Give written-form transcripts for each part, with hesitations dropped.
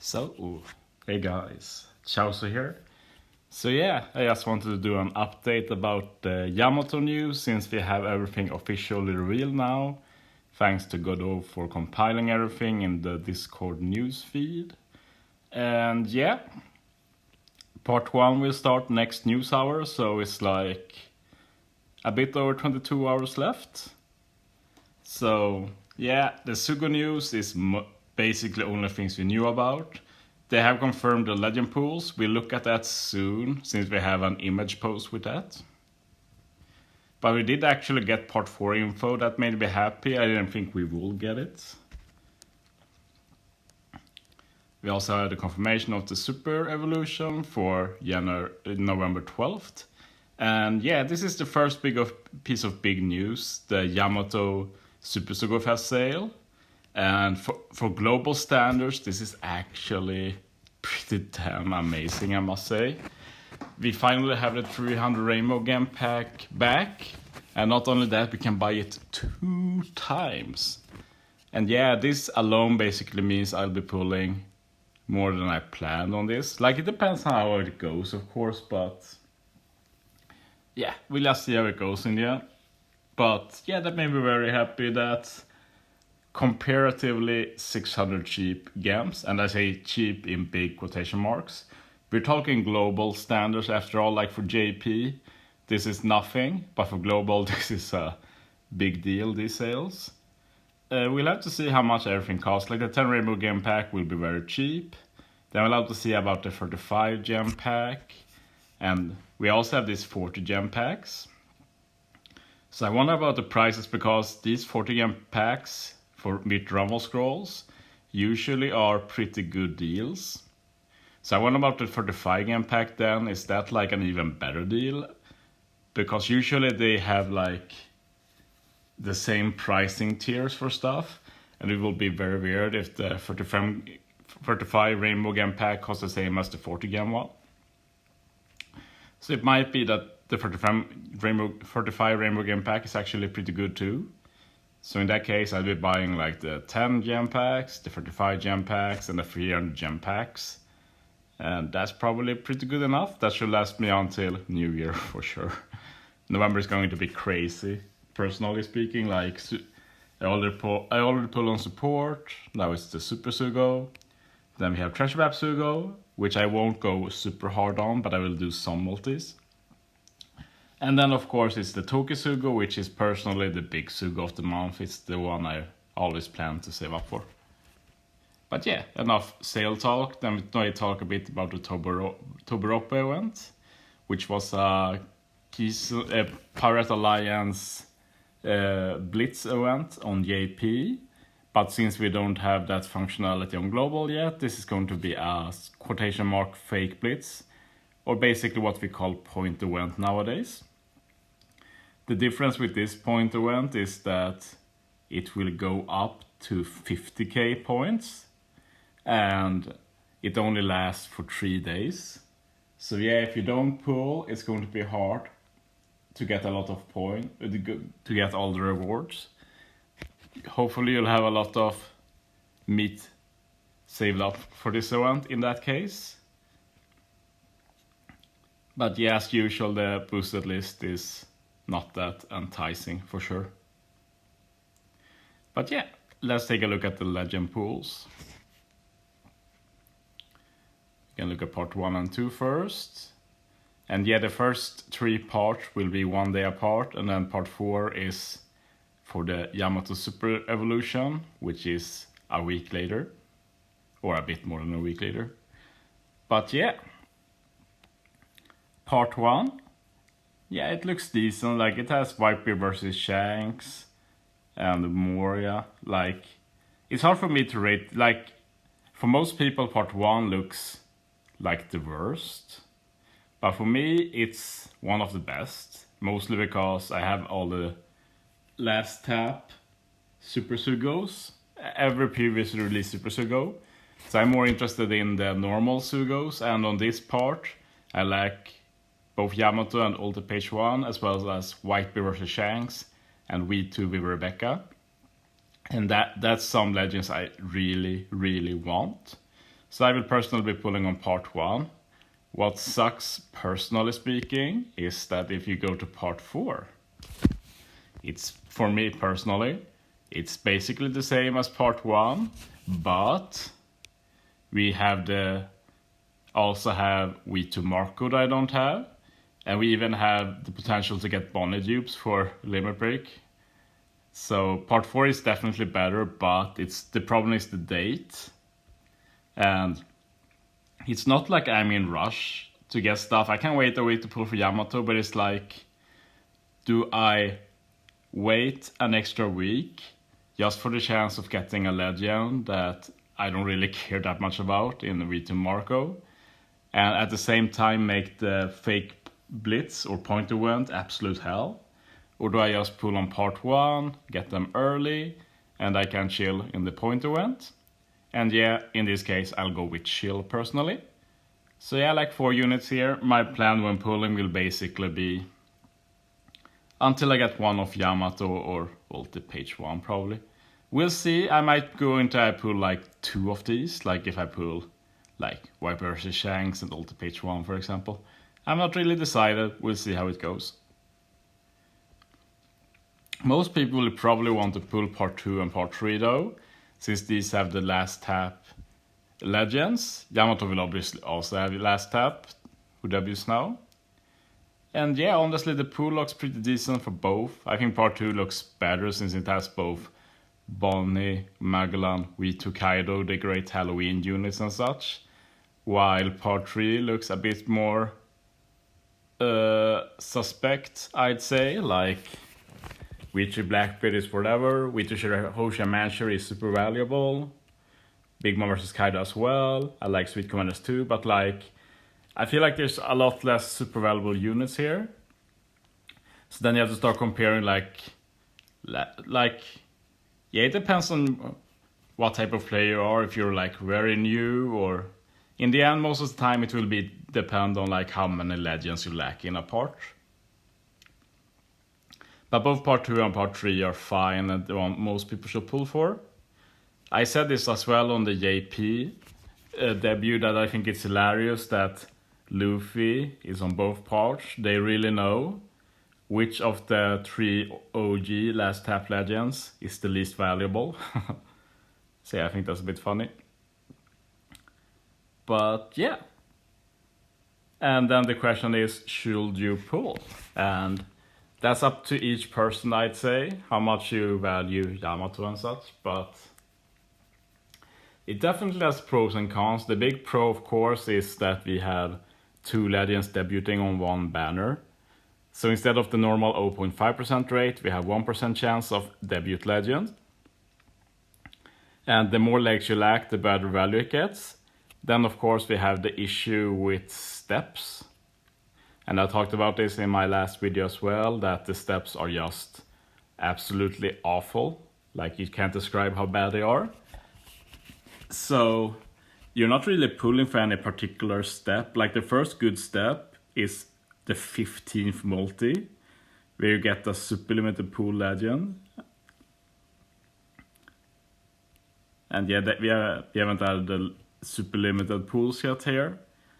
So, hey guys, Chauso here. So yeah, I just wanted to do an update about the Yamato news since we have everything officially revealed now. Thanks to Godot for compiling everything in the Discord news feed. And yeah, part 1 will start next news hour, so it's like a bit over 22 hours left. So yeah, the Sugo news is basically only things we knew about. They have confirmed the legend pools. We'll look at that soon, since we have an image post with that. But we did actually get part 4 info. That made me happy. I didn't think we will get it. We also had the confirmation of the Super Evolution for November 12th. And yeah, this is the first piece of big news. The Yamato Super Sugo Fest sale. And for global standards, this is actually pretty damn amazing, I must say. We finally have the 300 Rainbow Gem pack back. And not only that, we can buy it 2 times. And yeah, this alone basically means I'll be pulling more than I planned on this. Like, it depends on how it goes, of course, but yeah, we'll just see how it goes in the end. But yeah, that made me very happy that comparatively 600 cheap gems, and I say cheap in big quotation marks. We're talking global standards after all. Like for JP, this is nothing, but for global, this is a big deal, these sales. We'll have to see how much everything costs. Like the 10 Rainbow Gem pack will be very cheap. Then we'll have to see about the 35 gem pack. And we also have these 40 gem packs. So I wonder about the prices, because these 40 gem packs for with Rumble Scrolls usually are pretty good deals. So I wonder about the 35 gem pack then. Is that like an even better deal? Because usually they have like the same pricing tiers for stuff, and it will be very weird if the 35 Rainbow Gem pack costs the same as the 40 gem one. So it might be that the 35 Rainbow Gem pack is actually pretty good too. So in that case, I'll be buying like the 10 gem packs, the 35 gem packs, and the 300 gem packs. And that's probably pretty good enough. That should last me until New Year for sure. November is going to be crazy, personally speaking. Like, I already pull on support. Now it's the Super Sugo. Then we have Treasure Map Sugo, which I won't go super hard on, but I will do some multis. And then, of course, it's the Toki Sugo, which is personally the big Sugo of the month. It's the one I always plan to save up for. But yeah, enough sale talk. Then we talk a bit about the Toberope event, which was a Pirate Alliance Blitz event on JP. But since we don't have that functionality on global yet, this is going to be a quotation mark fake Blitz, or basically what we call point event nowadays. The difference with this point event is that it will go up to 50k points, and it only lasts for 3 days. So yeah, if you don't pull, it's going to be hard to get a lot of points, to get all the rewards. Hopefully you'll have a lot of meat saved up for this event in that case. But yeah, as usual, the boosted list is not that enticing for sure. But yeah, let's take a look at the legend pools. We can look at part 1 and 2 first. And yeah, the first 3 parts will be 1 day apart, and then part 4 is for the Yamato Super Evolution, which is a week later, or a bit more than a week later. But yeah, part 1, yeah, it looks decent. Like, it has Whitebeard versus Shanks and Moria. Like, it's hard for me to rate. Like, for most people, part 1 looks like the worst. But for me, it's one of the best. Mostly because I have all the last tap Super Sugos. Every previously released Super Sugo. So I'm more interested in the normal Sugos. And on this part, I like both Yamato and Ultra Page 1, as well as Whitebeard vs Shanks and V2 with Rebecca. And that's some legends I really, really want. So I will personally be pulling on part 1. What sucks, personally speaking, is that if you go to part 4, it's, for me personally, it's basically the same as part 1, but we also have V2 Marco that I don't have, and we even have the potential to get Bonnie dupes for Limit Break. So part 4 is definitely better, but the problem is the date. And it's not like I'm in rush to get stuff. I can wait a week to pull for Yamato, but it's like, do I wait an extra week just for the chance of getting a legend that I don't really care that much about in the V2 Marco, and at the same time make the fake blitz or point event absolute hell? Or do I just pull on part 1, get them early, and I can chill in the point event? And yeah, in this case, I'll go with chill personally. So yeah, like 4 units here. My plan when pulling will basically be until I get one of Yamato or Ulti page 1 probably. We'll see. I might go into I pull like 2 of these, like if I pull like White vs Shanks and Ulti page 1 for example. I'm not really decided. We'll see how it goes. Most people will probably want to pull part 2 and part 3 though, since these have the last tap legends. Yamato will obviously also have the last tap, who debuts now. And yeah, honestly the pool looks pretty decent for both. I think part 2 looks better since it has both Bonnie, Magellan, V2 Kaido, the great Halloween units and such. While part 3 looks a bit more suspect, I'd say, like V3 Blackbeard is whatever, V2 Hosha Mancher is super valuable, Big Mom vs Kaido as well, I like Sweet Commanders too, but like, I feel like there's a lot less super valuable units here. So then you have to start comparing yeah, it depends on what type of player you are, if you're like very new, or in the end most of the time it will depend on like how many legends you lack in a part. But both part 2 and part 3 are fine and the one most people should pull for. I said this as well on the JP debut, that I think it's hilarious that Luffy is on both parts. They really know which of the 3 OG last tap legends is the least valuable. So yeah, I think that's a bit funny. But yeah. And then the question is, should you pull? And that's up to each person, I'd say, how much you value Yamato and such, but it definitely has pros and cons. The big pro, of course, is that we have 2 legends debuting on 1 banner. So instead of the normal 0.5% rate, we have 1% chance of debut legend. And the more legs you lack, the better value it gets. Then, of course, we have the issue with steps. And I talked about this in my last video as well, that the steps are just absolutely awful. Like, you can't describe how bad they are. So you're not really pulling for any particular step. Like, the first good step is the 15th multi, where you get the super limited pool legend. And yeah, we haven't added the super limited pools yet here.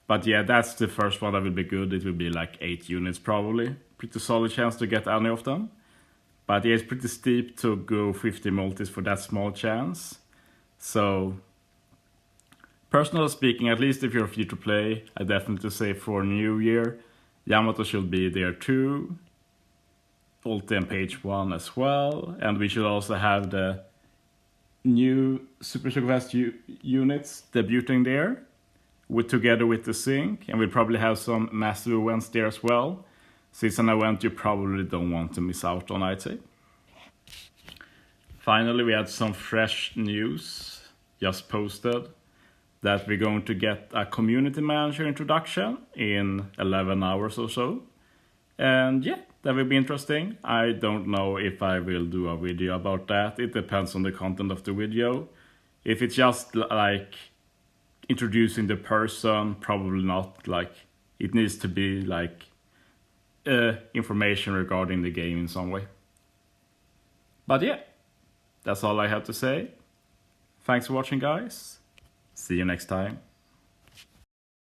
But yeah, that's the first one that will be good. It will be like 8 units probably. Pretty solid chance to get any of them. But yeah, it's pretty steep to go 50 multis for that small chance. So, personally speaking, at least if you're free to play, I definitely say for New Year, Yamato should be there too. Ulti and page 1 as well. And we should also have the new Super Shock Vest units debuting there, together with the sync, and we'll probably have some massive events there as well. So it's an event you probably don't want to miss out on, I'd say. Finally, we had some fresh news just posted that we're going to get a community manager introduction in 11 hours or so. And yeah, that will be interesting. I don't know if I will do a video about that. It depends on the content of the video. If it's just like introducing the person, probably not. Like, it needs to be like information regarding the game in some way. But yeah, that's all I have to say. Thanks for watching, guys. See you next time.